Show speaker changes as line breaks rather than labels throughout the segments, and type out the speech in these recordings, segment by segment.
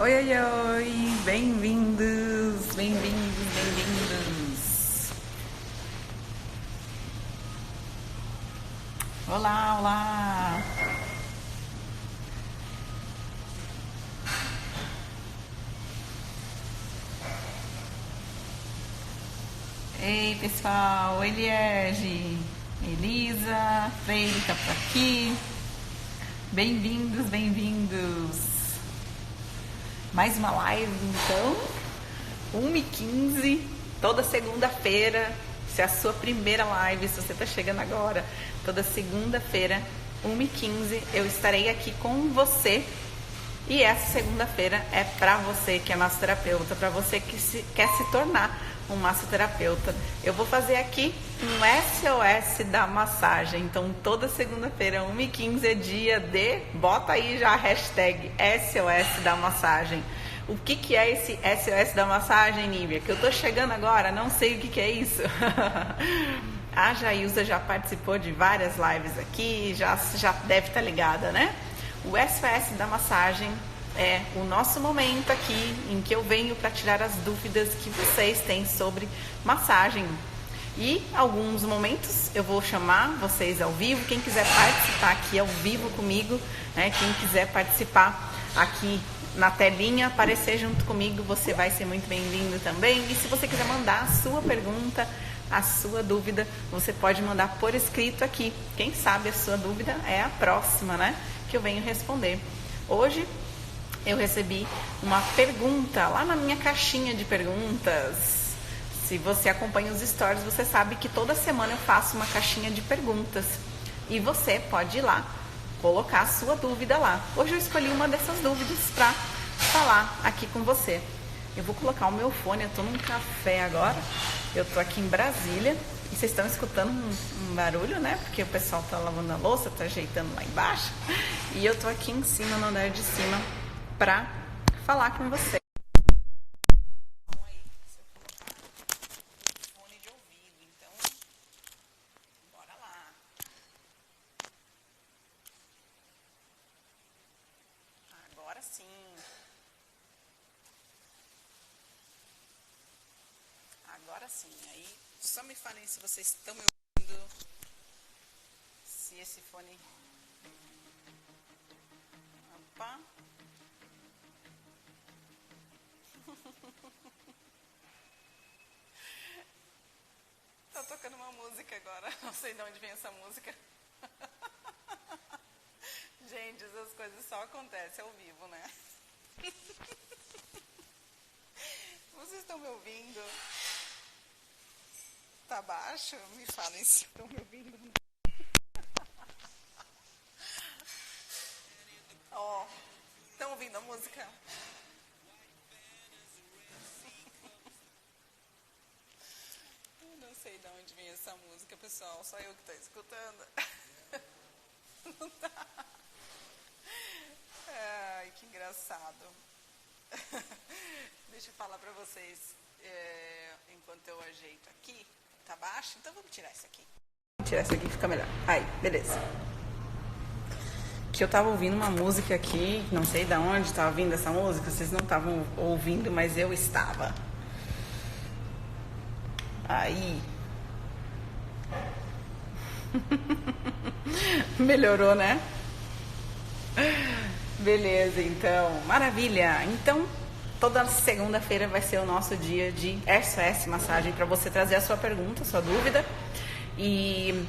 Oi, oi, oi! Bem-vindos, bem-vindos, bem-vindos! Olá, olá! Ei, pessoal! Eliege, Elisa, Freire tá por aqui. Bem-vindos, bem-vindos! Mais uma live, então, 1h15, toda segunda-feira. Se é a sua primeira live, se você está chegando agora, toda segunda-feira, 1h15, eu estarei aqui com você. E essa segunda-feira é para você que é massoterapeuta, para você que quer se tornar um massoterapeuta. Eu vou fazer aqui um SOS da massagem. Então, toda segunda-feira, 1h15 é dia de... Bota aí já a hashtag SOS da massagem. O que é esse SOS da massagem, Nívia? Que eu tô chegando agora, não sei o que é isso. A Jailza já participou de várias lives aqui, já deve estar ligada, né? O SOS da massagem é o nosso momento aqui em que eu venho para tirar as dúvidas que vocês têm sobre massagem. E alguns momentos eu vou chamar vocês ao vivo. Quem quiser participar aqui ao vivo comigo, né? Quem quiser participar aqui na telinha, aparecer junto comigo, você vai ser muito bem-vindo também. E se você quiser mandar a sua pergunta, a sua dúvida, você pode mandar por escrito aqui. Quem sabe a sua dúvida é a próxima, né? Que eu venho responder. Hoje eu recebi uma pergunta lá na minha caixinha de perguntas. Se você acompanha os stories, você sabe que toda semana eu faço uma caixinha de perguntas. E você pode ir lá, colocar a sua dúvida lá. Hoje eu escolhi uma dessas dúvidas para falar aqui com você. Eu vou colocar o meu fone, eu tô num café agora. Eu tô aqui em Brasília. E vocês estão escutando um barulho, né? Porque o pessoal tá lavando a louça, tá ajeitando lá embaixo. E eu tô aqui em cima, no andar de cima, pra falar com você. Fone de ouvido, então, bora lá. Agora sim. Agora sim. Aí, só me falem se vocês estão me ouvindo. Se esse fone... Opa. Tá tocando uma música agora. Não sei de onde vem essa música. Gente, essas coisas só acontecem ao vivo, né? Vocês estão me ouvindo? Tá baixo? Me falem se estão me ouvindo. Ó, estão ouvindo a música? Eu não sei de onde vem essa música, pessoal. Só eu que tô escutando. Não tá. Ai, que engraçado. Deixa eu falar pra vocês, enquanto eu ajeito aqui. Tá baixo? Então vamos tirar isso aqui. Vou tirar isso aqui que fica melhor. Aí, beleza. Que eu tava ouvindo uma música aqui, não sei de onde tava vindo essa música, vocês não estavam ouvindo, mas eu estava. Aí. Melhorou, né? Beleza, então. Maravilha. Então, toda segunda-feira vai ser o nosso dia de SOS Massagem para você trazer a sua pergunta, a sua dúvida. E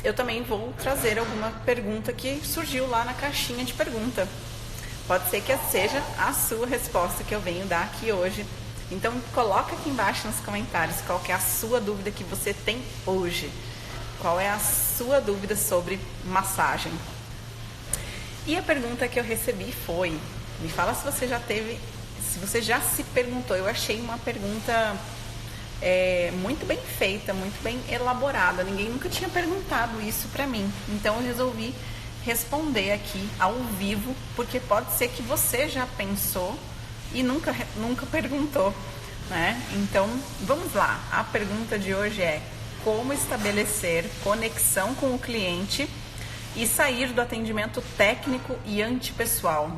eu também vou trazer alguma pergunta que surgiu lá na caixinha de pergunta. Pode ser que seja a sua resposta que eu venho dar aqui hoje. Então, coloca aqui embaixo nos comentários qual que é a sua dúvida que você tem hoje. Qual é a sua dúvida sobre massagem? E a pergunta que eu recebi foi, me fala se você já teve, se você já se perguntou. Eu achei uma pergunta muito bem feita, muito bem elaborada. Ninguém nunca tinha perguntado isso pra mim. Então eu resolvi responder aqui ao vivo, porque pode ser que você já pensou e nunca perguntou, né? Então vamos lá. A pergunta de hoje é: como estabelecer conexão com o cliente e sair do atendimento técnico e antipessoal?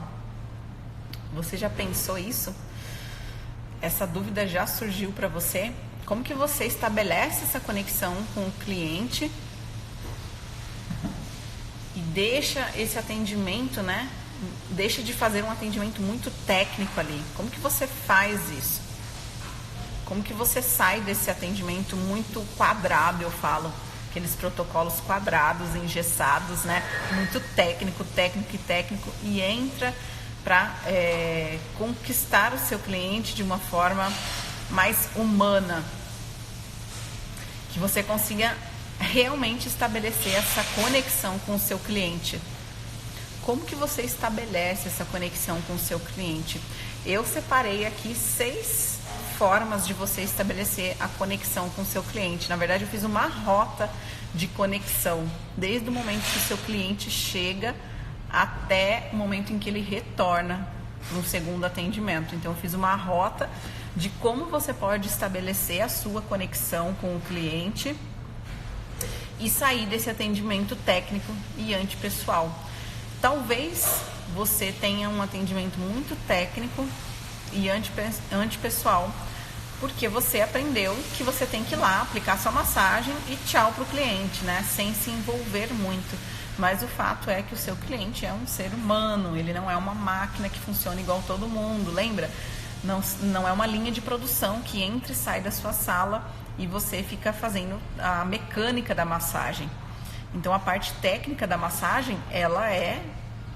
Você já pensou isso? Essa dúvida já surgiu para você? Como que você estabelece essa conexão com o cliente e deixa esse atendimento, né? Deixa de fazer um atendimento muito técnico ali. Como que você faz isso? Como que você sai desse atendimento muito quadrado, eu falo? Aqueles protocolos quadrados, engessados, né? Muito técnico, e entra para conquistar o seu cliente de uma forma mais humana. Que você consiga realmente estabelecer essa conexão com o seu cliente. Como que você estabelece essa conexão com o seu cliente? Eu separei aqui 6 formas de você estabelecer a conexão com o seu cliente. Na verdade, eu fiz uma rota de conexão, desde o momento que o seu cliente chega até o momento em que ele retorna para um segundo atendimento. Então, eu fiz uma rota de como você pode estabelecer a sua conexão com o cliente e sair desse atendimento técnico e antipessoal. Talvez você tenha um atendimento muito técnico e antipessoal, porque você aprendeu que você tem que ir lá, aplicar sua massagem e tchau para o cliente, né? Sem se envolver muito. Mas o fato é que o seu cliente é um ser humano, ele não é uma máquina que funciona igual todo mundo, lembra? Não é uma linha de produção que entra e sai da sua sala e você fica fazendo a mecânica da massagem. Então, a parte técnica da massagem, ela é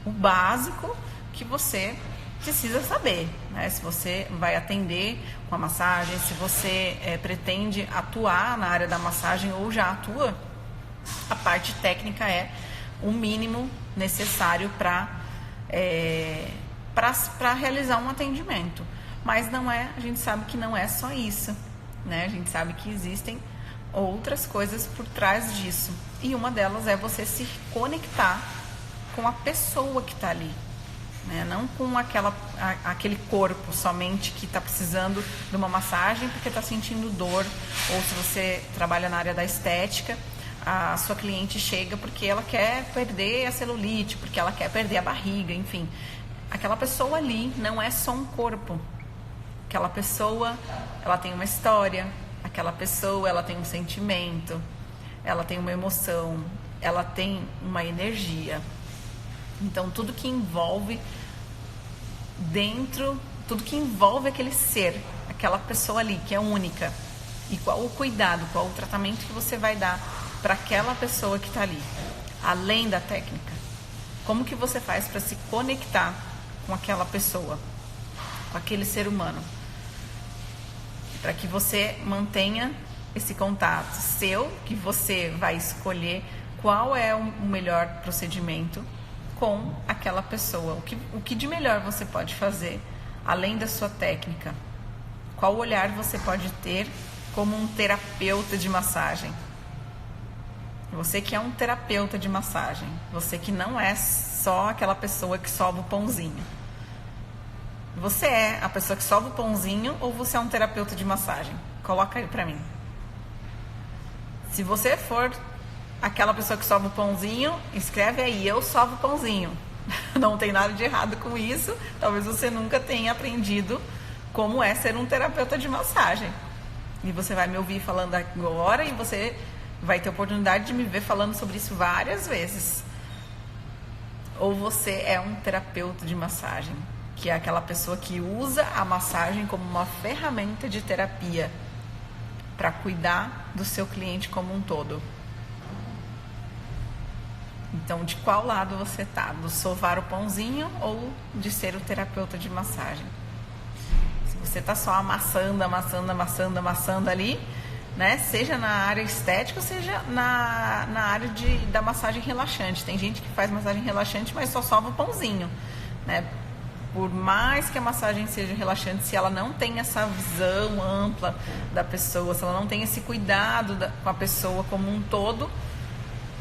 o básico que você precisa saber, né? Se você vai atender com a massagem, se você pretende atuar na área da massagem ou já atua, a parte técnica é o mínimo necessário para realizar um atendimento. Mas a gente sabe que não é só isso, né? A gente sabe que existem outras coisas por trás disso. E uma delas é você se conectar com a pessoa que está ali, né? Não com aquele corpo somente que está precisando de uma massagem porque está sentindo dor, ou se você trabalha na área da estética, a sua cliente chega porque ela quer perder a celulite, porque ela quer perder a barriga, enfim. Aquela pessoa ali não é só um corpo. Aquela pessoa, ela tem uma história, aquela pessoa, ela tem um sentimento, ela tem uma emoção, ela tem uma energia. Então, tudo que envolve tudo que envolve aquele ser, aquela pessoa ali que é única, e qual o cuidado, qual o tratamento que você vai dar para aquela pessoa que está ali, além da técnica. Como que você faz para se conectar com aquela pessoa, com aquele ser humano, para que você mantenha esse contato seu, que você vai escolher qual é o melhor procedimento com aquela pessoa. O que de melhor você pode fazer, além da sua técnica? Qual olhar você pode ter como um terapeuta de massagem? Você que é um terapeuta de massagem, você que não é só aquela pessoa que sova o pãozinho. Você é a pessoa que sova o pãozinho ou você é um terapeuta de massagem? Coloca aí pra mim. Se você for aquela pessoa que sova o pãozinho, escreve aí, eu sovo o pãozinho. Não tem nada de errado com isso. Talvez você nunca tenha aprendido como é ser um terapeuta de massagem. E você vai me ouvir falando agora e você vai ter oportunidade de me ver falando sobre isso várias vezes. Ou você é um terapeuta de massagem, que é aquela pessoa que usa a massagem como uma ferramenta de terapia para cuidar do seu cliente como um todo. Então, de qual lado você está? Do sovar o pãozinho ou de ser o terapeuta de massagem? Se você está só amassando ali, né? Seja na área estética, ou seja na área da massagem relaxante. Tem gente que faz massagem relaxante, mas só sova o pãozinho, né? Por mais que a massagem seja relaxante, se ela não tem essa visão ampla da pessoa, se ela não tem esse cuidado com a pessoa como um todo,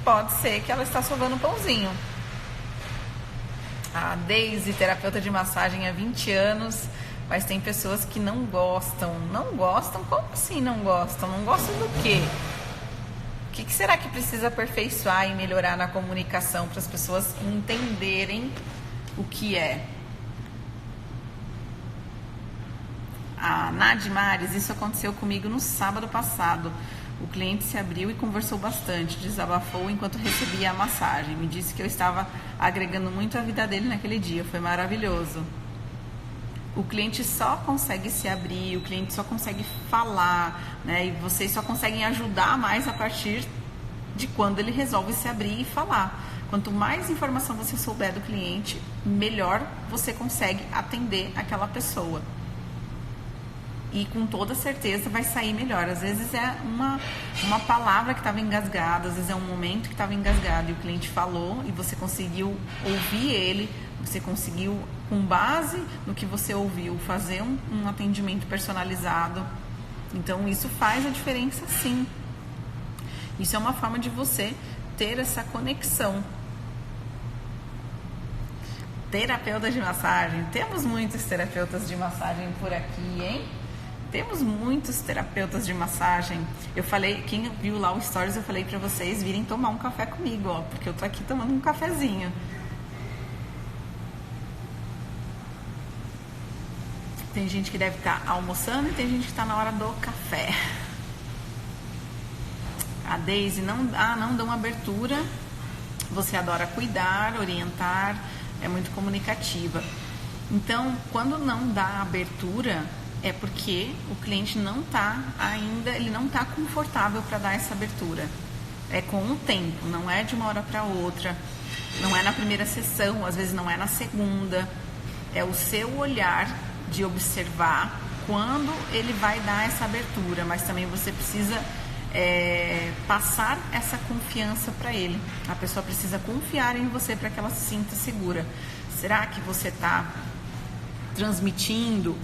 pode ser que ela está sovando um pãozinho. A Daisy, terapeuta de massagem há 20 anos, mas tem pessoas que não gostam. Não gostam? Como assim não gostam? Não gostam do quê? O que será que precisa aperfeiçoar e melhorar na comunicação para as pessoas entenderem o que é? A Nadimares, isso aconteceu comigo no sábado passado. O cliente se abriu e conversou bastante, desabafou enquanto recebia a massagem. Me disse que eu estava agregando muito a vida dele naquele dia, foi maravilhoso. O cliente só consegue se abrir, o cliente só consegue falar, né? E vocês só conseguem ajudar mais a partir de quando ele resolve se abrir e falar. Quanto mais informação você souber do cliente, melhor você consegue atender aquela pessoa. E com toda certeza vai sair melhor. Às vezes é uma palavra que estava engasgada, às vezes é um momento que estava engasgado e o cliente falou e você conseguiu ouvir ele, você conseguiu, com base no que você ouviu, fazer um atendimento personalizado. Então isso faz a diferença, sim. Isso é uma forma de você ter essa conexão. Terapeuta de massagem. Temos muitos terapeutas de massagem por aqui, hein? Temos muitos terapeutas de massagem. Eu falei, quem viu lá o stories, eu falei pra vocês virem tomar um café comigo, ó, porque eu tô aqui tomando um cafezinho. Tem gente que deve estar almoçando e tem gente que está na hora do café. A Daisy, não dão abertura. Você adora cuidar, orientar, é muito comunicativa. Então, quando não dá abertura, é porque o cliente não está ainda, ele não está confortável para dar essa abertura. É com o tempo, não é de uma hora para outra, não é na primeira sessão, às vezes não é na segunda. É o seu olhar de observar quando ele vai dar essa abertura, mas também você precisa passar essa confiança para ele. A pessoa precisa confiar em você para que ela se sinta segura. Será que você está transmitindo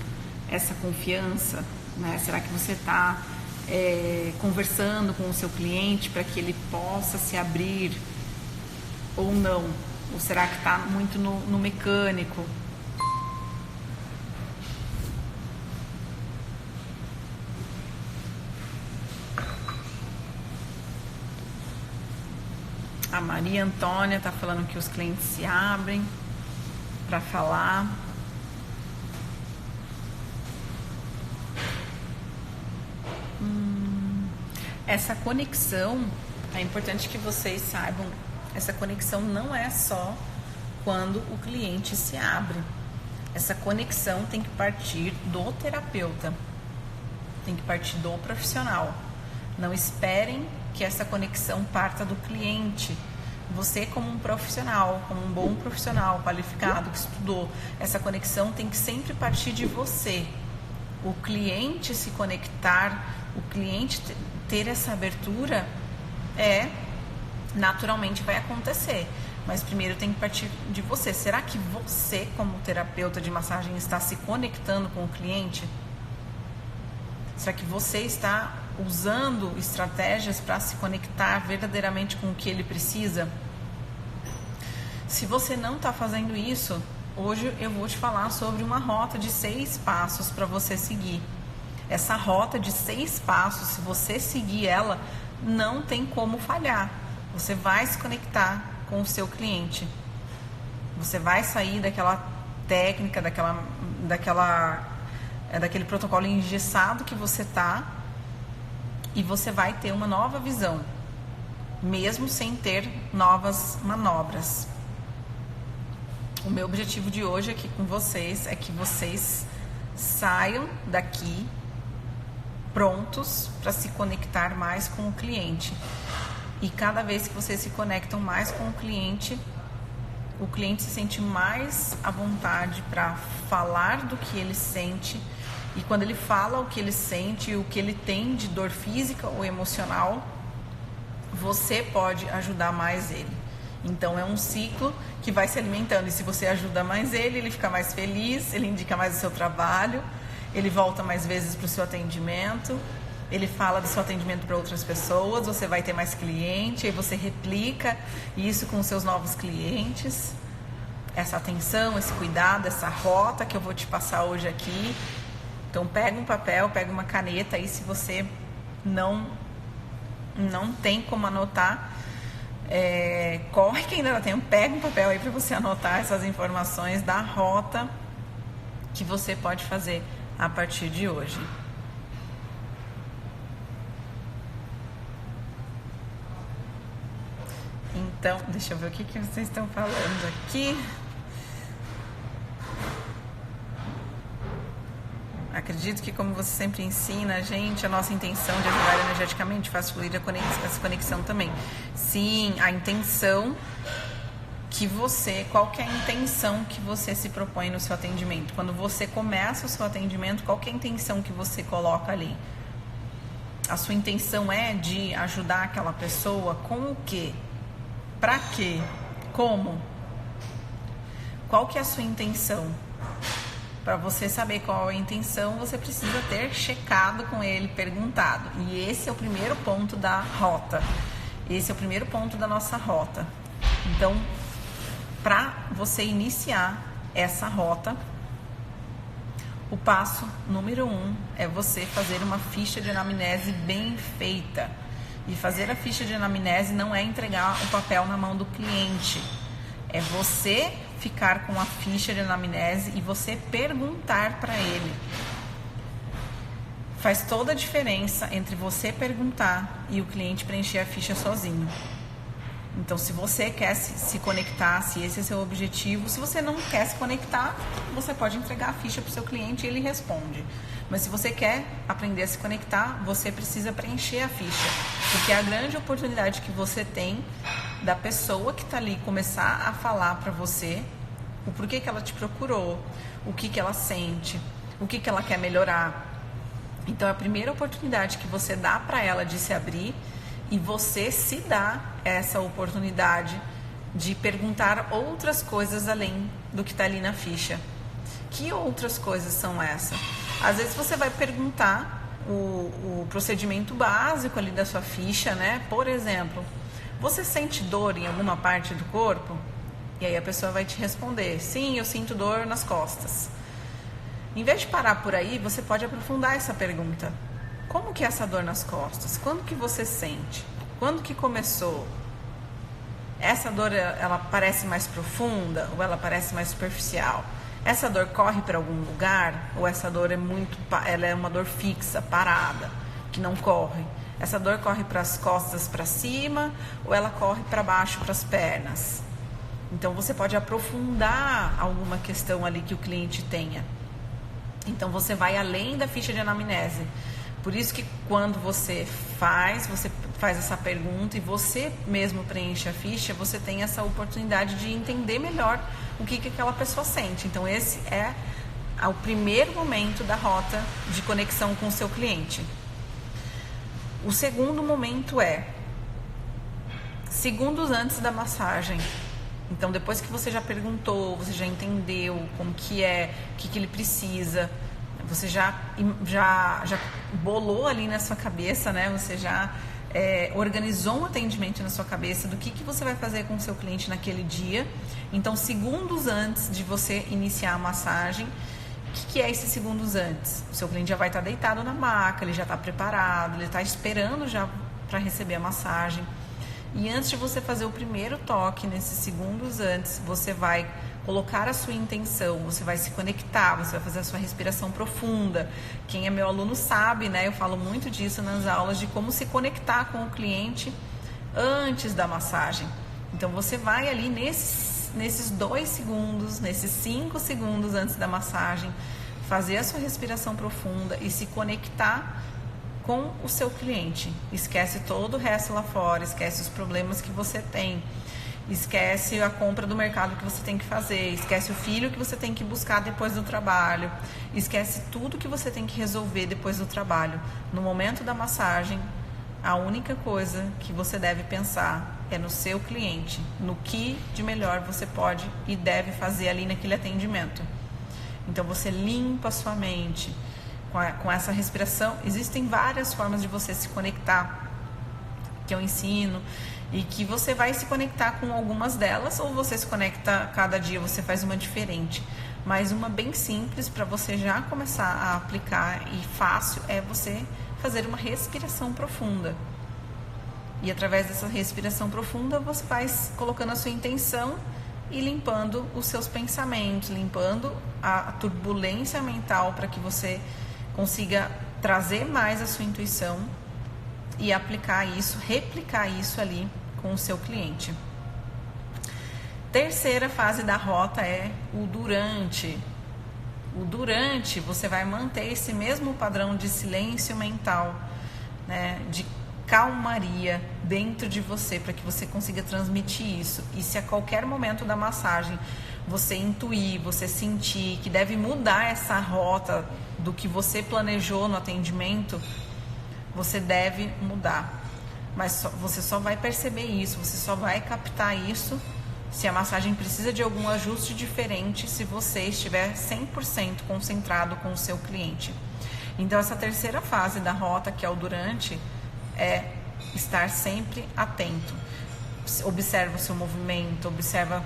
essa confiança, né? Será que você está conversando com o seu cliente para que ele possa se abrir ou não? Ou será que está muito no mecânico? A Maria Antônia está falando que os clientes se abrem para falar. Essa conexão, é importante que vocês saibam, essa conexão não é só quando o cliente se abre. Essa conexão tem que partir do terapeuta, tem que partir do profissional. Não esperem que essa conexão parta do cliente. Você, como um profissional, como um bom profissional qualificado que estudou, essa conexão tem que sempre partir de você. O cliente se conectar, o cliente ter essa abertura, naturalmente vai acontecer. Mas primeiro tem que partir de você. Será que você, como terapeuta de massagem, está se conectando com o cliente? Será que você está usando estratégias para se conectar verdadeiramente com o que ele precisa? Se você não está fazendo isso, hoje eu vou te falar sobre uma rota de 6 passos para você seguir. Essa rota de 6 passos, se você seguir ela, não tem como falhar. Você vai se conectar com o seu cliente. Você vai sair daquela técnica, daquele protocolo engessado que você está, e você vai ter uma nova visão, mesmo sem ter novas manobras. O meu objetivo de hoje aqui com vocês é que vocês saiam daqui prontos para se conectar mais com o cliente. E cada vez que vocês se conectam mais com o cliente se sente mais à vontade para falar do que ele sente. E quando ele fala o que ele sente, o que ele tem de dor física ou emocional, você pode ajudar mais ele. Então é um ciclo que vai se alimentando. E se você ajuda mais ele fica mais feliz, ele indica mais o seu trabalho, ele volta mais vezes para o seu atendimento, ele fala do seu atendimento para outras pessoas, você vai ter mais cliente, aí você replica isso com os seus novos clientes. Essa atenção, esse cuidado, essa rota que eu vou te passar hoje aqui. Então pega um papel, pega uma caneta aí, se você não tem como anotar, corre que ainda dá tempo, pega um papel aí para você anotar essas informações da rota que você pode fazer a partir de hoje. Então, deixa eu ver o que vocês estão falando aqui. Acredito que, como você sempre ensina a gente, a nossa intenção de ajudar energeticamente faz fluir essa conexão também. Sim, a intenção que você... Qual que é a intenção que você se propõe no seu atendimento? Quando você começa o seu atendimento, qual que é a intenção que você coloca ali? A sua intenção é de ajudar aquela pessoa com o quê? Pra quê? Como? Qual que é a sua intenção? Para você saber qual é a intenção, você precisa ter checado com ele, perguntado. E esse é o primeiro ponto da rota. Esse é o primeiro ponto da nossa rota. Então, para você iniciar essa rota, o passo número 1 é você fazer uma ficha de anamnese bem feita. E fazer a ficha de anamnese não é entregar o papel na mão do cliente. É você ficar com a ficha de anamnese e você perguntar para ele. Faz toda a diferença entre você perguntar e o cliente preencher a ficha sozinho. Então, se você quer se conectar, se esse é seu objetivo, se você não quer se conectar, você pode entregar a ficha para o seu cliente e ele responde. Mas se você quer aprender a se conectar, você precisa preencher a ficha. Porque é a grande oportunidade que você tem da pessoa que está ali começar a falar para você o porquê que ela te procurou, o que ela sente, o que ela quer melhorar. Então, é a primeira oportunidade que você dá para ela de se abrir e você se dá essa oportunidade de perguntar outras coisas além do que está ali na ficha. Que outras coisas são essas? Às vezes você vai perguntar o procedimento básico ali da sua ficha, né? Por exemplo, você sente dor em alguma parte do corpo? E aí a pessoa vai te responder, sim, eu sinto dor nas costas. Em vez de parar por aí, você pode aprofundar essa pergunta. Como que é essa dor nas costas? Quando que você sente? Quando que começou? Essa dor, ela parece mais profunda ou ela parece mais superficial? Essa dor corre para algum lugar ou essa dor ela é uma dor fixa, parada, que não corre? Essa dor corre para as costas para cima ou ela corre para baixo, para as pernas? Então você pode aprofundar alguma questão ali que o cliente tenha. Então você vai além da ficha de anamnese. Por isso que quando você faz essa pergunta e você mesmo preenche a ficha, você tem essa oportunidade de entender melhor o que aquela pessoa sente. Então esse é o primeiro momento da rota de conexão com o seu cliente. O segundo momento é segundos antes da massagem. Então depois que você já perguntou, você já entendeu como que é, o que ele precisa, você já bolou ali na sua cabeça, né? Você já organizou um atendimento na sua cabeça do que você vai fazer com o seu cliente naquele dia. Então, segundos antes de você iniciar a massagem, o que é esses segundos antes? O seu cliente já vai estar deitado na maca, ele já está preparado, ele está esperando já para receber a massagem. E antes de você fazer o primeiro toque, nesses segundos antes, você vai colocar a sua intenção, você vai se conectar, você vai fazer a sua respiração profunda. Quem é meu aluno sabe, né? Eu falo muito disso nas aulas, de como se conectar com o cliente antes da massagem. Então você vai ali nesses 2 segundos, nesses 5 segundos antes da massagem, fazer a sua respiração profunda e se conectar com o seu cliente. Esquece todo o resto lá fora, esquece os problemas que você tem, esquece a compra do mercado que você tem que fazer, esquece o filho que você tem que buscar depois do trabalho, esquece tudo que você tem que resolver depois do trabalho. No momento da massagem, a única coisa que você deve pensar é no seu cliente, no que de melhor você pode e deve fazer ali naquele atendimento. Então você limpa a sua mente com essa respiração. Existem várias formas de você se conectar, que eu ensino, e que você vai se conectar com algumas delas, ou você se conecta cada dia, você faz uma diferente. Mas uma bem simples para você já começar a aplicar e fácil é você fazer uma respiração profunda. E através dessa respiração profunda você vai colocando a sua intenção e limpando os seus pensamentos, limpando a turbulência mental para que você consiga trazer mais a sua intuição e aplicar isso, replicar isso ali com o seu cliente. Terceira fase da rota é o durante. O durante, você vai manter esse mesmo padrão de silêncio mental, né, de calmaria dentro de você, para que você consiga transmitir isso. E se a qualquer momento da massagem você intuir, você sentir que deve mudar essa rota do que você planejou no atendimento, você deve mudar. Mas você só vai perceber isso, você só vai captar isso se a massagem precisa de algum ajuste diferente, se você estiver 100% concentrado com o seu cliente. Então, essa terceira fase da rota, que é o durante, é estar sempre atento. Observa o seu movimento, observa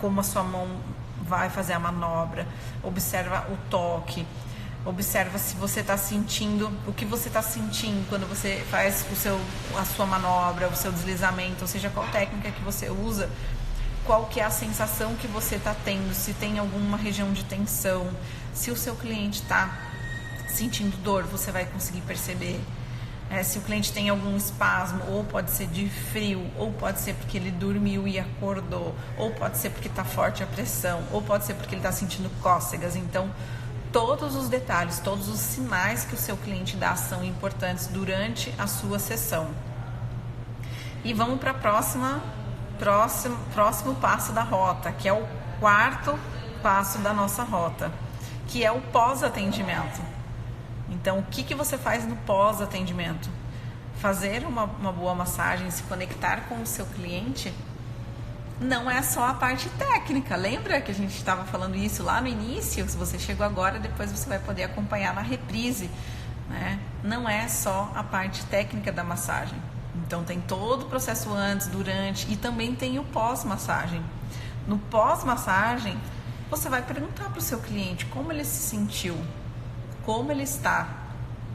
como a sua mão vai fazer a manobra, observa o toque, observa se você está sentindo, o que você está sentindo quando você faz a sua manobra, o seu deslizamento, ou seja, qual técnica que você usa, qual que é a sensação que você está tendo, se tem alguma região de tensão, se o seu cliente está sentindo dor, você vai conseguir perceber. Se o cliente tem algum espasmo, ou pode ser de frio, ou pode ser porque ele dormiu e acordou, ou pode ser porque está forte a pressão, ou pode ser porque ele está sentindo cócegas. Então, todos os detalhes, todos os sinais que o seu cliente dá são importantes durante a sua sessão. E vamos para próximo passo da rota, que é o quarto passo da nossa rota, que é o pós-atendimento. Então, o que você faz no pós-atendimento? Fazer uma boa massagem, se conectar com o seu cliente, não é só a parte técnica. Lembra que a gente estava falando isso lá no início? Se você chegou agora, depois você vai poder acompanhar na reprise, né? Não é só a parte técnica da massagem. Então, tem todo o processo antes, durante e também tem o pós-massagem. No pós-massagem, você vai perguntar para o seu cliente como ele se sentiu, como ele está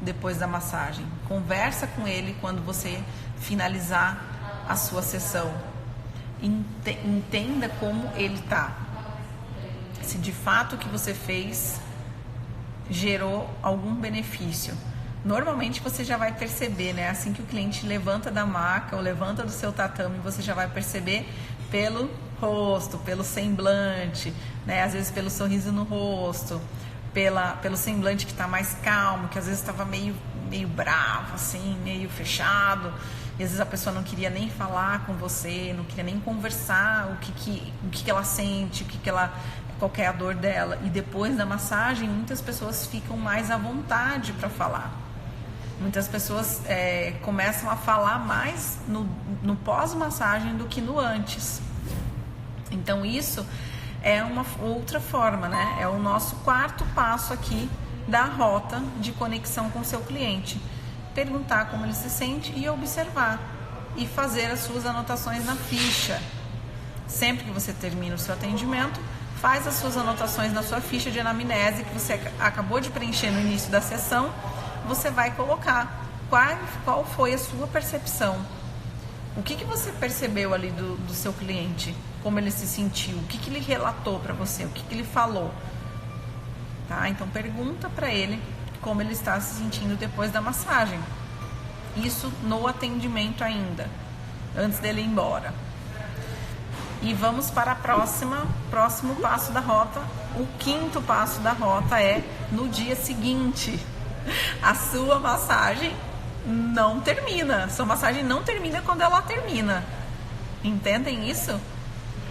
depois da massagem. Conversa com ele quando você finalizar a sua sessão. Entenda como ele está. Se de fato o que você fez gerou algum benefício. Normalmente você já vai perceber, né? Assim que o cliente levanta da maca ou levanta do seu tatame, você já vai perceber pelo rosto, pelo semblante, né? Às vezes pelo sorriso no rosto, pelo semblante que está mais calmo, que às vezes estava meio bravo, assim, meio fechado, e às vezes a pessoa não queria nem falar com você, não queria nem conversar o que ela sente, qual que é a dor dela. E depois da massagem, muitas pessoas ficam mais à vontade para falar. Muitas pessoas começam a falar mais no pós-massagem do que no antes. Então isso é uma outra forma, né? É o nosso quarto passo aqui da rota de conexão com o seu cliente. Perguntar como ele se sente e observar. E fazer as suas anotações na ficha. Sempre que você termina o seu atendimento, faz as suas anotações na sua ficha de anamnese que você acabou de preencher no início da sessão. Você vai colocar qual foi a sua percepção. O que você percebeu ali do seu cliente? Como ele se sentiu? O que ele relatou para você? O que ele falou? Tá? Então pergunta para ele como ele está se sentindo depois da massagem. Isso no atendimento ainda, antes dele ir embora. E vamos para o próximo passo da rota. O quinto passo da rota é no dia seguinte. A sua massagem não termina. Sua massagem não termina quando ela termina. Entendem isso?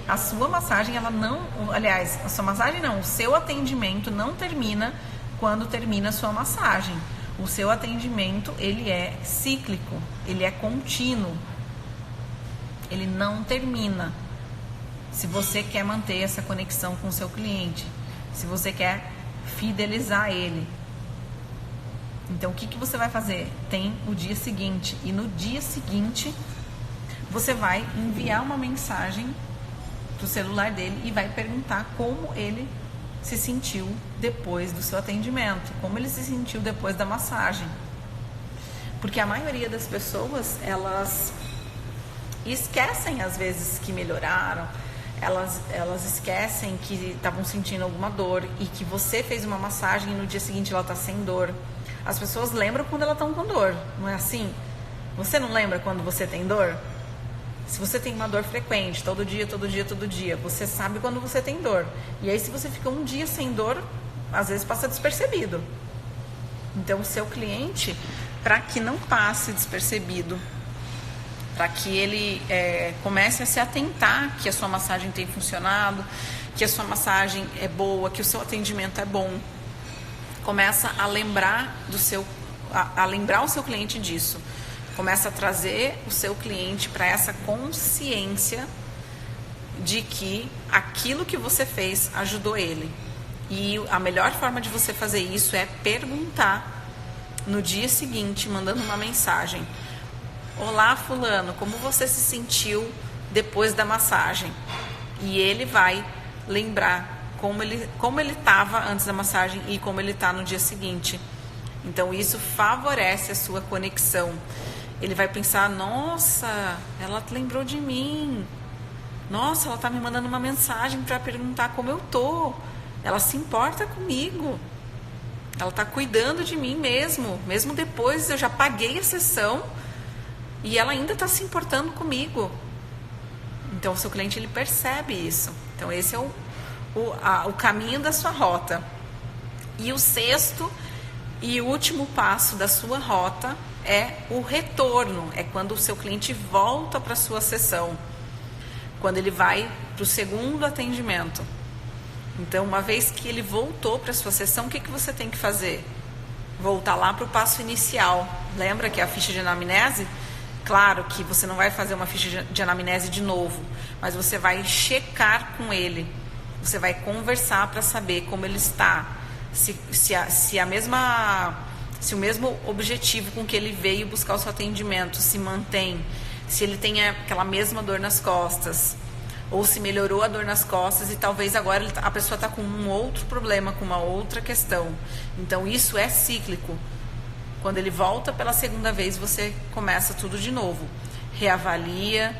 A sua massagem, a sua massagem não, o seu atendimento não termina quando termina a sua massagem. O seu atendimento, ele é cíclico, ele é contínuo. Ele não termina. Se você quer manter essa conexão com o seu cliente, se você quer fidelizar ele. Então, o que você vai fazer? Tem o dia seguinte. E no dia seguinte, você vai enviar uma mensagem pro celular dele e vai perguntar como ele se sentiu depois do seu atendimento, como ele se sentiu depois da massagem. Porque a maioria das pessoas, elas esquecem às vezes que melhoraram, elas esquecem que estavam sentindo alguma dor e que você fez uma massagem e no dia seguinte ela está sem dor. As pessoas lembram quando elas estão com dor, não é assim? Você não lembra quando você tem dor? Se você tem uma dor frequente, todo dia, você sabe quando você tem dor. E aí se você fica um dia sem dor, às vezes passa despercebido. Então o seu cliente, para que não passe despercebido, para que ele comece a se atentar que a sua massagem tem funcionado, que a sua massagem é boa, que o seu atendimento é bom, começa a lembrar lembrar o seu cliente disso. Começa a trazer o seu cliente para essa consciência de que aquilo que você fez ajudou ele. E a melhor forma de você fazer isso é perguntar no dia seguinte, mandando uma mensagem. Olá, fulano, como você se sentiu depois da massagem? E ele vai lembrar como ele estava antes da massagem e como ele está no dia seguinte. Então isso favorece a sua conexão. Ele vai pensar, nossa, ela lembrou de mim. Nossa, ela está me mandando uma mensagem para perguntar como eu tô. Ela se importa comigo. Ela está cuidando de mim mesmo depois eu já paguei a sessão e ela ainda está se importando comigo. Então o seu cliente ele percebe isso. Então esse é o caminho da sua rota. E o sexto e último passo da sua rota é o retorno. É quando o seu cliente volta para a sua sessão. Quando ele vai para o segundo atendimento. Então, uma vez que ele voltou para a sua sessão, o que você tem que fazer? Voltar lá para o passo inicial. Lembra que é a ficha de anamnese? Claro que você não vai fazer uma ficha de anamnese de novo, mas você vai checar com ele. Você vai conversar para saber como ele está. Se o mesmo objetivo com que ele veio buscar o seu atendimento se mantém. Se ele tem aquela mesma dor nas costas. Ou se melhorou a dor nas costas e talvez agora a pessoa está com um outro problema, com uma outra questão. Então isso é cíclico. Quando ele volta pela segunda vez, você começa tudo de novo. Reavalia,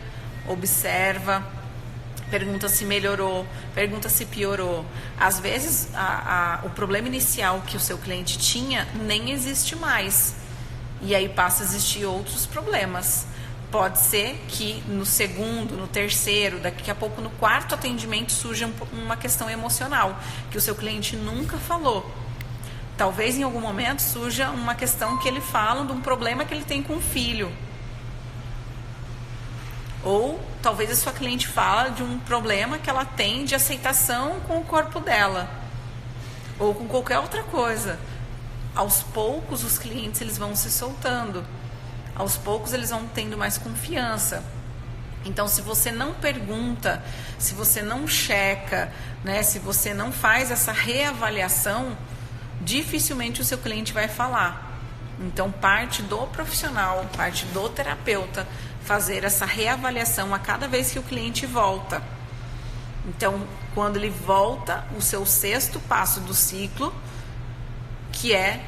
observa, pergunta se melhorou, pergunta se piorou. Às vezes o problema inicial que o seu cliente tinha nem existe mais. E aí passa a existir outros problemas. Pode ser que no segundo, no terceiro, daqui a pouco no quarto atendimento surja uma questão emocional que o seu cliente nunca falou. Talvez em algum momento surja uma questão que ele fala de um problema que ele tem com o filho. Ou talvez a sua cliente fala de um problema que ela tem de aceitação com o corpo dela. Ou com qualquer outra coisa. Aos poucos os clientes eles vão se soltando. Aos poucos eles vão tendo mais confiança. Então, se você não pergunta, se você não checa, né, se você não faz essa reavaliação, dificilmente o seu cliente vai falar. Então, parte do profissional, parte do terapeuta, fazer essa reavaliação a cada vez que o cliente volta. Então, quando ele volta, o seu sexto passo do ciclo, que é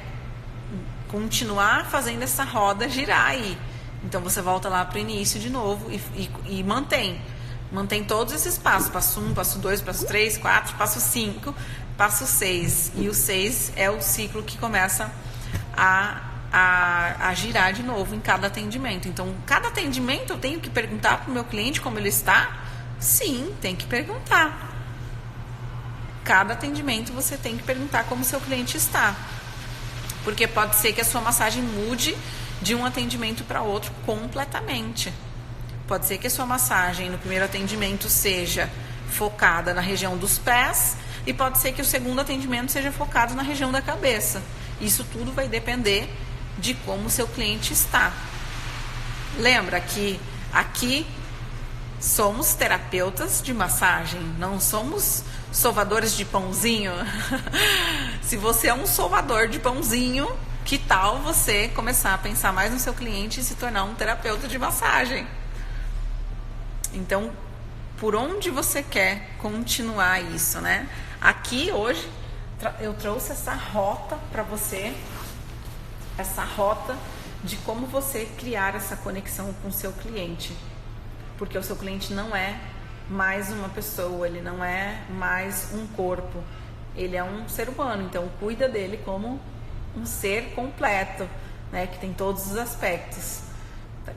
continuar fazendo essa roda girar aí. Então você volta lá para o início de novo e mantém todos esses passos, passo 1, passo 2, passo 3, 4, passo 5, passo 6, e o 6 é o ciclo que começa a girar de novo em cada atendimento. Então cada atendimento eu tenho que perguntar para o meu cliente como ele está? Sim, tem que perguntar. Cada atendimento você tem que perguntar como o seu cliente está. Porque pode ser que a sua massagem mude de um atendimento para outro completamente. Pode ser que a sua massagem no primeiro atendimento seja focada na região dos pés e pode ser que o segundo atendimento seja focado na região da cabeça. Isso tudo vai depender de como o seu cliente está. Lembra que aqui somos terapeutas de massagem, não somos sovadores de pãozinho. Se você é um sovador de pãozinho, que tal você começar a pensar mais no seu cliente e se tornar um terapeuta de massagem? Então, por onde você quer continuar isso, né? Aqui hoje eu trouxe essa rota para você, essa rota de como você criar essa conexão com o seu cliente. Porque o seu cliente não é mais uma pessoa, ele não é mais um corpo, ele é um ser humano, então cuida dele como um ser completo, né, que tem todos os aspectos.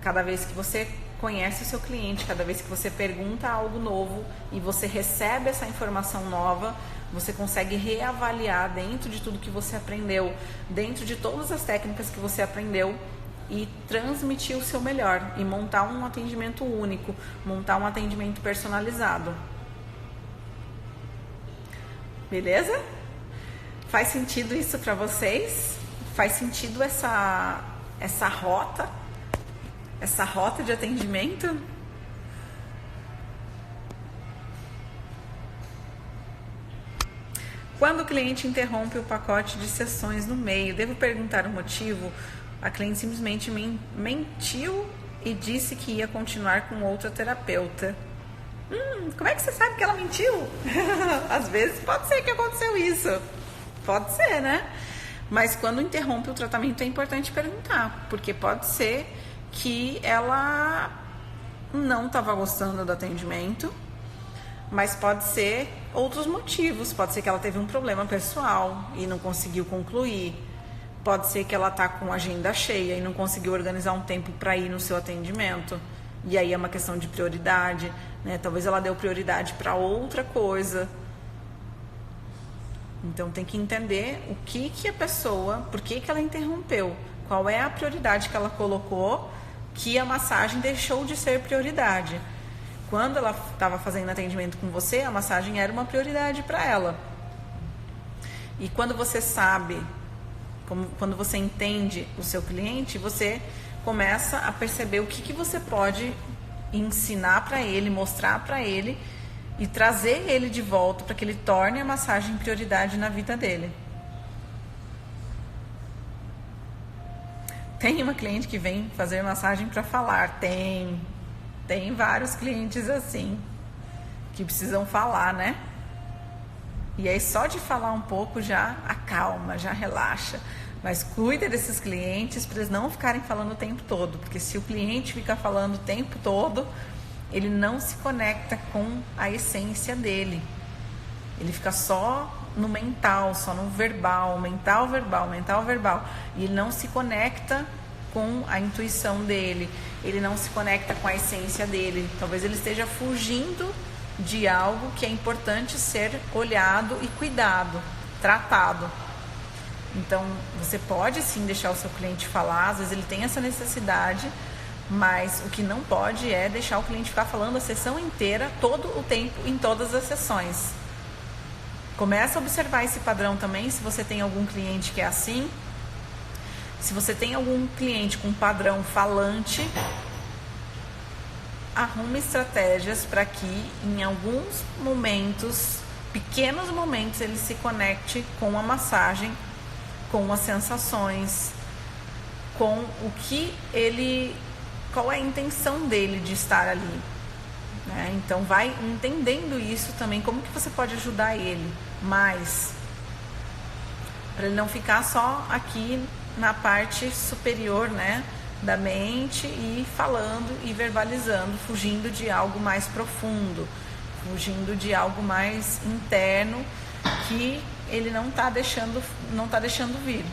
Cada vez que você conhece o seu cliente, cada vez que você pergunta algo novo e você recebe essa informação nova, você consegue reavaliar dentro de tudo que você aprendeu, dentro de todas as técnicas que você aprendeu, e transmitir o seu melhor e montar um atendimento único, montar um atendimento personalizado. Beleza? Faz sentido isso para vocês? Faz sentido essa rota de atendimento? Quando o cliente interrompe o pacote de sessões no meio, devo perguntar o motivo? A cliente simplesmente mentiu e disse que ia continuar com outra terapeuta. Como é que você sabe que ela mentiu? Às vezes pode ser que aconteceu isso. Pode ser, né? Mas quando interrompe o tratamento é importante perguntar, porque pode ser que ela não estava gostando do atendimento, mas pode ser outros motivos. Pode ser que ela teve um problema pessoal e não conseguiu concluir. Pode ser que ela está com a agenda cheia e não conseguiu organizar um tempo para ir no seu atendimento. E aí é uma questão de prioridade, né? Talvez ela deu prioridade para outra coisa. Então tem que entender o que a pessoa, por que ela interrompeu, qual é a prioridade que ela colocou, que a massagem deixou de ser prioridade. Quando ela estava fazendo atendimento com você, a massagem era uma prioridade para ela. E quando você sabe, quando você entende o seu cliente, você começa a perceber o que você pode ensinar para ele, mostrar para ele e trazer ele de volta para que ele torne a massagem prioridade na vida dele. Tem uma cliente que vem fazer massagem para falar? Tem vários clientes assim, que precisam falar, né? E aí só de falar um pouco já acalma, já relaxa. Mas cuida desses clientes para eles não ficarem falando o tempo todo, porque se o cliente fica falando o tempo todo, ele não se conecta com a essência dele. Ele fica só no mental, só no verbal, mental, verbal, mental, verbal. E ele não se conecta com a intuição dele, ele não se conecta com a essência dele. Talvez ele esteja fugindo de algo que é importante ser olhado e cuidado, tratado. Então, você pode sim deixar o seu cliente falar, às vezes ele tem essa necessidade, mas o que não pode é deixar o cliente ficar falando a sessão inteira, todo o tempo, em todas as sessões. Começa a observar esse padrão também, se você tem algum cliente que é assim. Se você tem algum cliente com padrão falante, arrume estratégias para que em alguns momentos, pequenos momentos, ele se conecte com a massagem, com as sensações, com o que ele, qual é a intenção dele de estar ali, né? Então vai entendendo isso também, como que você pode ajudar ele mais, para ele não ficar só aqui na parte superior, né, da mente e falando e verbalizando, fugindo de algo mais profundo, fugindo de algo mais interno que ele não está deixando vir.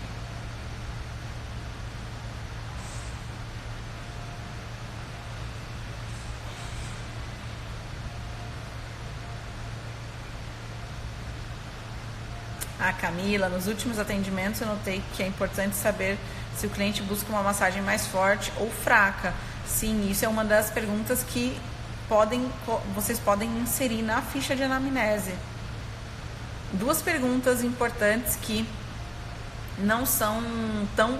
A Camila, nos últimos atendimentos eu notei que é importante saber se o cliente busca uma massagem mais forte ou fraca. Sim, isso é uma das perguntas que vocês podem inserir na ficha de anamnese. Duas perguntas importantes que não são tão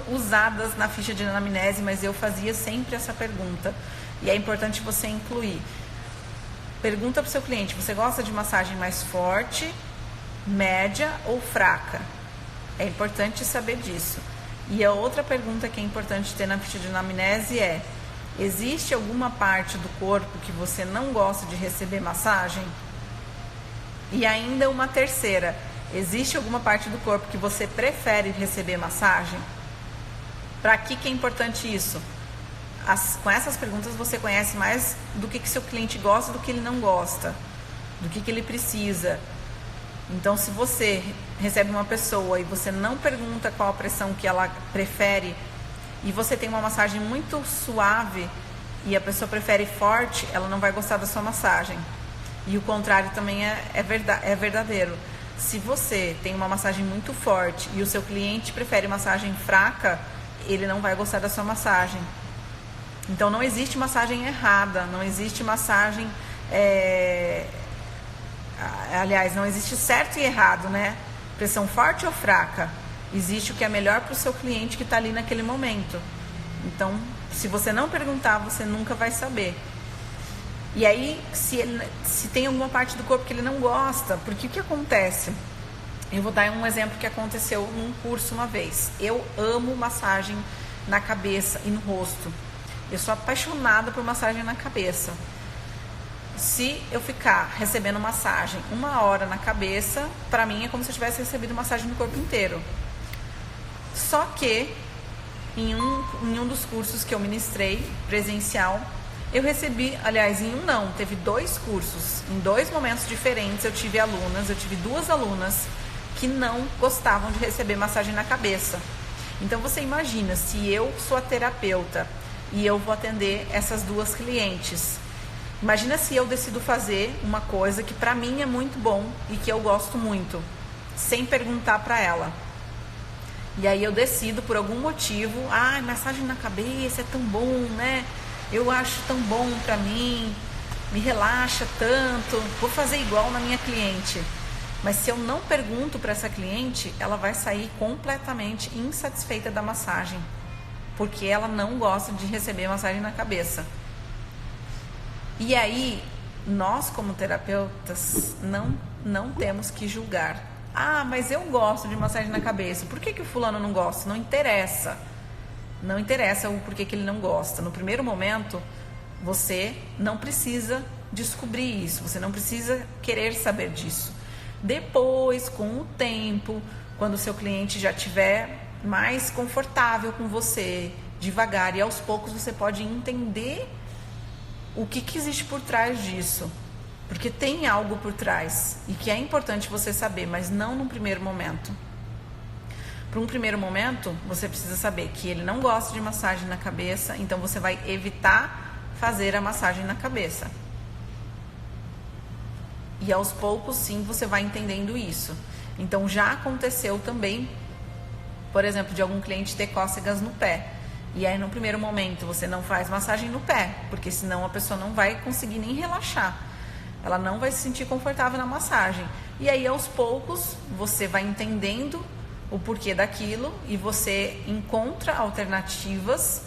usadas na ficha de anamnese, mas eu fazia sempre essa pergunta e é importante você incluir. Pergunta para o seu cliente: você gosta de massagem mais forte, média ou fraca? É importante saber disso. E a outra pergunta que é importante ter na ficha de anamnese é: existe alguma parte do corpo que você não gosta de receber massagem? E ainda uma terceira: existe alguma parte do corpo que você prefere receber massagem? Para que é importante isso? com essas perguntas você conhece mais do que seu cliente gosta, do que ele não gosta, do que ele precisa. Então, se você recebe uma pessoa e você não pergunta qual a pressão que ela prefere, e você tem uma massagem muito suave e a pessoa prefere forte, ela não vai gostar da sua massagem. E o contrário também é verdadeiro. Se você tem uma massagem muito forte e o seu cliente prefere massagem fraca, ele não vai gostar da sua massagem. Então não existe massagem errada, não existe massagem... Aliás, não existe certo e errado, né? Pressão forte ou fraca. Existe o que é melhor para o seu cliente que está ali naquele momento. Então, se você não perguntar, você nunca vai saber. E aí, se tem alguma parte do corpo que ele não gosta, porque o que acontece? Eu vou dar um exemplo que aconteceu num curso uma vez. Eu amo massagem na cabeça e no rosto. Eu sou apaixonada por massagem na cabeça. Se eu ficar recebendo massagem 1 hora na cabeça, pra mim é como se eu tivesse recebido massagem no corpo inteiro. Só que em um dos cursos que eu ministrei presencial, eu recebi, aliás, teve 2 cursos, em 2 momentos diferentes eu tive 2 alunas que não gostavam de receber massagem na cabeça. Então você imagina, se eu sou a terapeuta e eu vou atender essas 2 clientes, imagina se eu decido fazer uma coisa que pra mim é muito bom e que eu gosto muito, sem perguntar pra ela. E aí eu decido por algum motivo, massagem na cabeça é tão bom, né? Eu acho tão bom pra mim, me relaxa tanto, vou fazer igual na minha cliente. Mas se eu não pergunto pra essa cliente, ela vai sair completamente insatisfeita da massagem, porque ela não gosta de receber massagem na cabeça. E aí, nós como terapeutas não temos que julgar. Mas eu gosto de massagem na cabeça. Por que o fulano não gosta? Não interessa. Não interessa o porquê que ele não gosta. No primeiro momento, você não precisa descobrir isso. Você não precisa querer saber disso. Depois, com o tempo, quando o seu cliente já estiver mais confortável com você, devagar e aos poucos, você pode entender o que existe por trás disso. Porque tem algo por trás e que é importante você saber, mas não no primeiro momento. Para um primeiro momento, você precisa saber que ele não gosta de massagem na cabeça, então você vai evitar fazer a massagem na cabeça. E aos poucos, sim, você vai entendendo isso. Então já aconteceu também, por exemplo, de algum cliente ter cócegas no pé. E aí no primeiro momento você não faz massagem no pé, porque senão a pessoa não vai conseguir nem relaxar. Ela não vai se sentir confortável na massagem. E aí aos poucos você vai entendendo o porquê daquilo e você encontra alternativas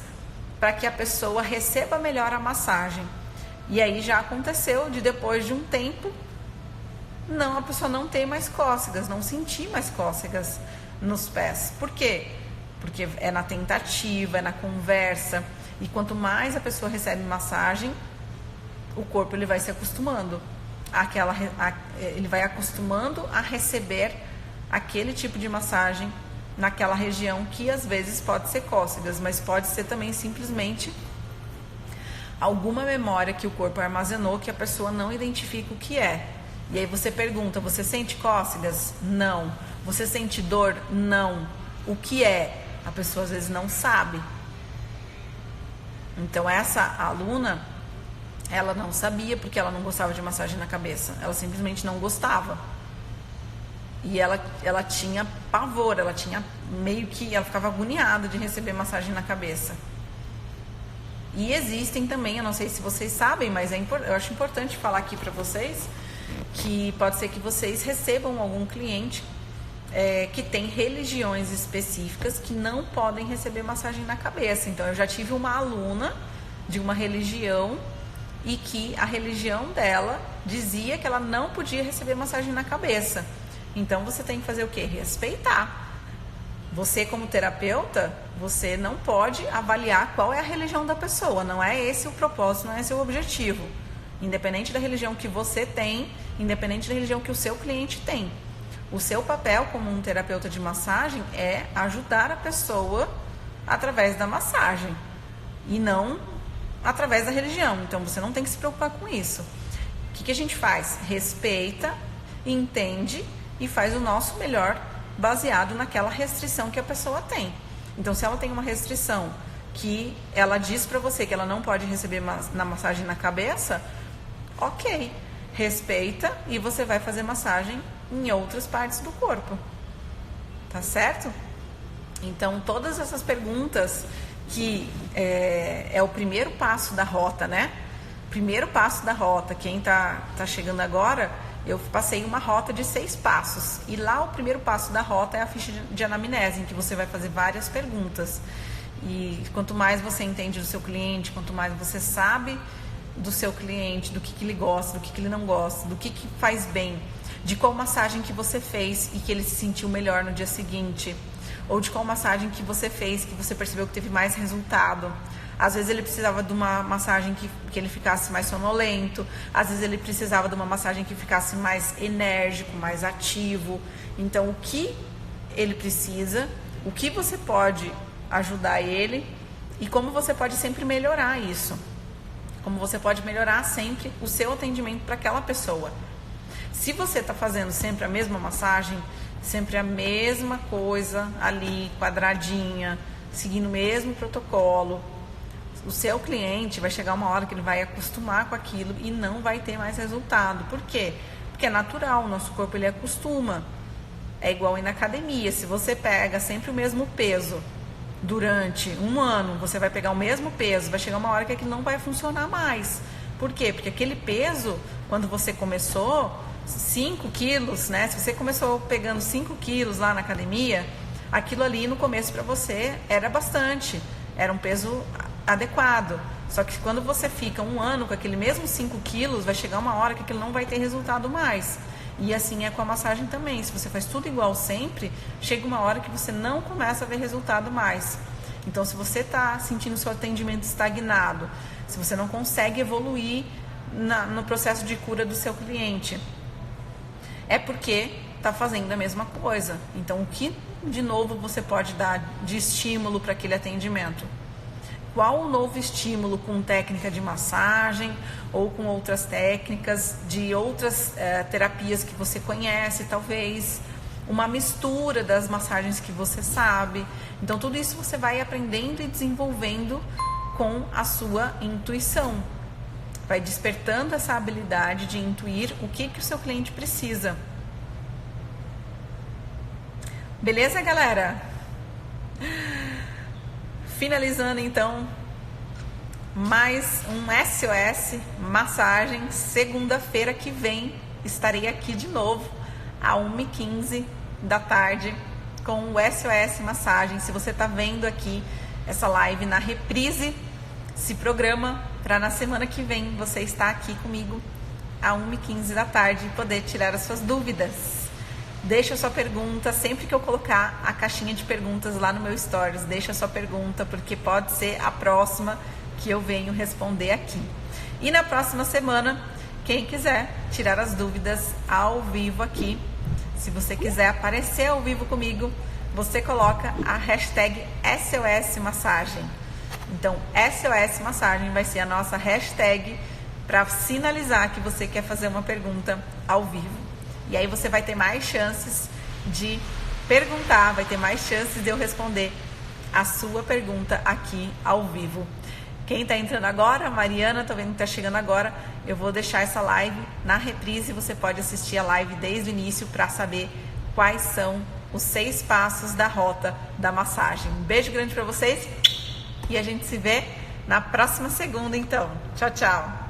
para que a pessoa receba melhor a massagem. E aí já aconteceu de depois de um tempo, a pessoa não ter mais cócegas, não sentir mais cócegas nos pés. Por quê? Porque é na tentativa, é na conversa. E quanto mais a pessoa recebe massagem, o corpo ele vai se acostumando. Ele vai acostumando a receber aquele tipo de massagem naquela região que às vezes pode ser cócegas, mas pode ser também simplesmente alguma memória que o corpo armazenou que a pessoa não identifica o que é. E aí você pergunta, você sente cócegas? Não. Você sente dor? Não. O que é? A pessoa às vezes não sabe. Então essa aluna, ela não sabia porque ela não gostava de massagem na cabeça. Ela simplesmente não gostava. E ela tinha pavor, ela ficava agoniada de receber massagem na cabeça. E existem também, eu não sei se vocês sabem, mas eu acho importante falar aqui para vocês que pode ser que vocês recebam algum cliente que tem religiões específicas que não podem receber massagem na cabeça. Então eu já tive uma aluna de uma religião e que a religião dela dizia que ela não podia receber massagem na cabeça. Então você tem que fazer o quê? Respeitar. Você como terapeuta, você não pode avaliar qual é a religião da pessoa. Não é esse o propósito, não é esse o objetivo. Independente da religião que você tem, independente da religião que o seu cliente tem. O seu papel como um terapeuta de massagem é ajudar a pessoa através da massagem. e não através da religião. Então você não tem que se preocupar com isso. O que a gente faz? Respeita, entende e faz o nosso melhor baseado naquela restrição que a pessoa tem. Então, se ela tem uma restrição que ela diz para você que ela não pode receber na massagem na cabeça, ok, respeita e você vai fazer massagem em outras partes do corpo. Tá certo? Então, todas essas perguntas que é o primeiro passo da rota, né? Primeiro passo da rota, quem tá chegando agora, eu passei uma rota de 6 passos. E lá o primeiro passo da rota é a ficha de anamnese, em que você vai fazer várias perguntas. E quanto mais você entende do seu cliente, quanto mais você sabe do seu cliente, do que ele gosta, do que ele não gosta, do que faz bem, de qual massagem que você fez e que ele se sentiu melhor no dia seguinte, ou de qual massagem que você fez que você percebeu que teve mais resultado. Às vezes ele precisava de uma massagem que ele ficasse mais sonolento, às vezes ele precisava de uma massagem que ficasse mais enérgico, mais ativo. Então, o que ele precisa, o que você pode ajudar ele e como você pode sempre melhorar isso. Como você pode melhorar sempre o seu atendimento para aquela pessoa. Se você está fazendo sempre a mesma massagem, sempre a mesma coisa ali, quadradinha, seguindo o mesmo protocolo, o seu cliente vai chegar uma hora que ele vai acostumar com aquilo e não vai ter mais resultado. Por quê? Porque é natural, o nosso corpo ele acostuma. É igual ir na academia, se você pega sempre o mesmo peso durante um ano, você vai pegar o mesmo peso, vai chegar uma hora que aquilo não vai funcionar mais. Por quê? Porque aquele peso, quando você começou, 5 quilos, né? Se você começou pegando 5 quilos lá na academia, aquilo ali no começo para você era bastante, era um peso adequado. Só que quando você fica um ano com aquele mesmo 5 quilos, vai chegar uma hora que aquilo não vai ter resultado mais. E assim é com a massagem também. Se você faz tudo igual sempre, chega uma hora que você não começa a ver resultado mais. Então, se você está sentindo seu atendimento estagnado, se você não consegue evoluir no processo de cura do seu cliente, é porque está fazendo a mesma coisa. Então, o que de novo você pode dar de estímulo para aquele atendimento? Qual o novo estímulo com técnica de massagem ou com outras técnicas, de outras terapias que você conhece, talvez uma mistura das massagens que você sabe. Então, tudo isso você vai aprendendo e desenvolvendo com a sua intuição. Vai despertando essa habilidade de intuir o que o seu cliente precisa. Beleza, galera? Finalizando, então, mais um SOS Massagem. Segunda-feira que vem estarei aqui de novo, às 1h15 da tarde, com o SOS Massagem. Se você está vendo aqui essa live na reprise, se programa para na semana que vem você estar aqui comigo, às 1h15 da tarde, e poder tirar as suas dúvidas. Deixa a sua pergunta, sempre que eu colocar a caixinha de perguntas lá no meu Stories, deixa a sua pergunta, porque pode ser a próxima que eu venho responder aqui. E na próxima semana, quem quiser tirar as dúvidas ao vivo aqui, se você quiser aparecer ao vivo comigo, você coloca a hashtag SOS Massagem. Então, SOS Massagem vai ser a nossa hashtag para sinalizar que você quer fazer uma pergunta ao vivo. E aí você vai ter mais chances de perguntar, vai ter mais chances de eu responder a sua pergunta aqui ao vivo. Quem está entrando agora, Mariana, tô vendo que está chegando agora, eu vou deixar essa live na reprise, você pode assistir a live desde o início para saber quais são os 6 passos da rota da massagem. Um beijo grande para vocês e a gente se vê na próxima segunda, então. Tchau, tchau!